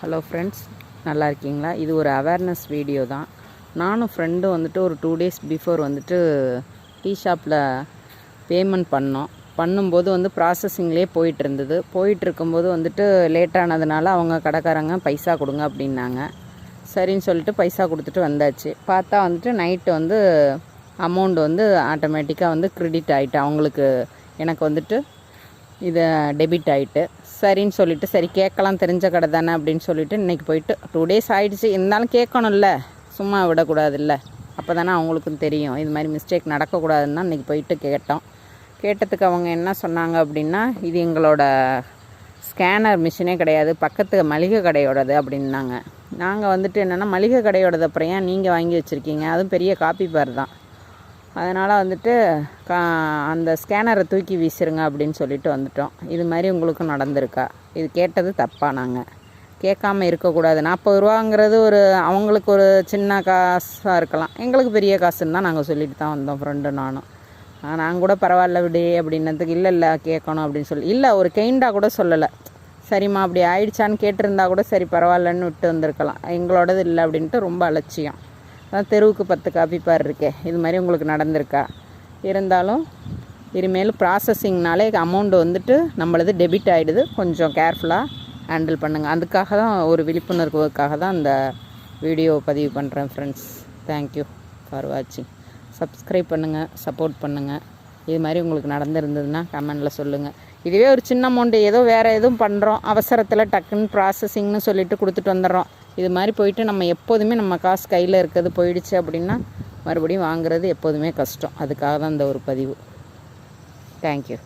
Hello friends, நல்லா இருக்கீங்களா? இது ஒரு அவேர்னஸ் வீடியோ தான். நானும் ஃப்ரெண்டும் வந்துட்டு ஒரு 2 days பிஃபோர் வந்துட்டு டீ ஷாப்பில் பேமெண்ட் பண்ணும்போது வந்து ப்ராசஸிங்லேயே போயிட்டுருக்கும்போது வந்துட்டு லேட்டானதுனால அவங்க கடைக்காரங்க பைசா கொடுங்க அப்படின்னாங்க. சரின்னு சொல்லிட்டு பைசா கொடுத்துட்டு வந்தாச்சு. பார்த்தா வந்துட்டு நைட்டு வந்து அமௌண்ட் வந்து ஆட்டோமேட்டிக்காக வந்து க்ரெடிட் ஆகிட்டு அவங்களுக்கு, எனக்கு வந்துட்டு இதை டெபிட் ஆகிட்டு. சரின்னு சொல்லிவிட்டு சரி கேட்கலாம், தெரிஞ்ச கடை தானே அப்படின்னு சொல்லிவிட்டு இன்றைக்கி போயிட்டு 2 days ஆகிடுச்சு. இருந்தாலும் கேட்கணும்ல, சும்மா விடக்கூடாதுல்ல. அப்போ தானே அவங்களுக்கும் தெரியும் இது மாதிரி மிஸ்டேக் நடக்கக்கூடாதுன்னு தான் இன்றைக்கி போயிட்டு கேட்டோம். கேட்டதுக்கு அவங்க என்ன சொன்னாங்க அப்படின்னா, இது எங்களோட ஸ்கேனர் மிஷினே கிடையாது, பக்கத்து மளிகை கடையோடது அப்படின்னாங்க. நாங்கள் வந்துட்டு என்னென்னா, மளிகை கடையோடது அப்புறம் ஏன் நீங்கள் வாங்கி வச்சுருக்கீங்க, அதுவும் பெரிய காப்பி பார் தான், அதனால் வந்துட்டு அந்த ஸ்கேனரை தூக்கி வீசிருங்க அப்படின்னு சொல்லிட்டு வந்துட்டோம். இது மாதிரி உங்களுக்கும் நடந்திருக்கா? இது கேட்டது தப்பா? நாங்கள் கேட்காமல் இருக்கக்கூடாது. 40 ரூபாங்கிறது அவங்களுக்கு ஒரு சின்ன காசாக இருக்கலாம், எங்களுக்கு பெரிய காசுன்னு தான் நாங்கள் சொல்லிட்டு தான் வந்தோம், ஃப்ரெண்டு நானும். நாங்கள் கூட பரவாயில்ல விடு அப்படின்னதுக்கு இல்லை கேட்கணும் அப்படின்னு சொல்லி, இல்லை ஒரு கெயிண்டாக கூட சொல்லலை. சரிம்மா அப்படி ஆயிடுச்சான்னு கேட்டிருந்தா கூட சரி பரவாயில்லன்னு விட்டு வந்திருக்கலாம். எங்களோடது இல்லை அப்படின்ட்டு ரொம்ப அலட்சியம். அதான் தெருவுக்கு 10 காப்பி பார் இருக்கே, இது மாதிரி உங்களுக்கு நடந்திருக்கா? இருந்தாலும் இனிமேல் ப்ராசஸிங்னாலே அமௌண்ட் வந்துட்டு நம்மளது டெபிட் ஆகிடுது, கொஞ்சம் கேர்ஃபுல்லாக ஹேண்டில் பண்ணுங்கள். அதுக்காக தான், ஒரு விழிப்புணர்வுக்காக தான் இந்த வீடியோ பதிவு பண்ணுறேன் ஃப்ரெண்ட்ஸ். தேங்க்யூ ஃபார் வாட்சிங். சப்ஸ்கிரைப் பண்ணுங்கள், சப்போர்ட் பண்ணுங்கள். இது மாதிரி உங்களுக்கு நடந்திருந்ததுன்னா கமெண்டில் சொல்லுங்கள். இதுவே ஒரு சின்ன அமௌண்ட்டு, ஏதோ வேறு எதுவும் பண்ணுறோம் அவசரத்தில், டக்குன்னு ப்ராசஸிங்னு சொல்லிவிட்டு கொடுத்துட்டு வந்துடுறோம். இது மாதிரி போயிட்டு நம்ம எப்போதுமே நம்ம காசு கையில் இருக்கிறது போயிடுச்சு அப்படின்னா மறுபடியும் வாங்குறது எப்போதுமே கஷ்டம். அதுக்காக தான் இந்த ஒரு பதிவு. தேங்க்யூ.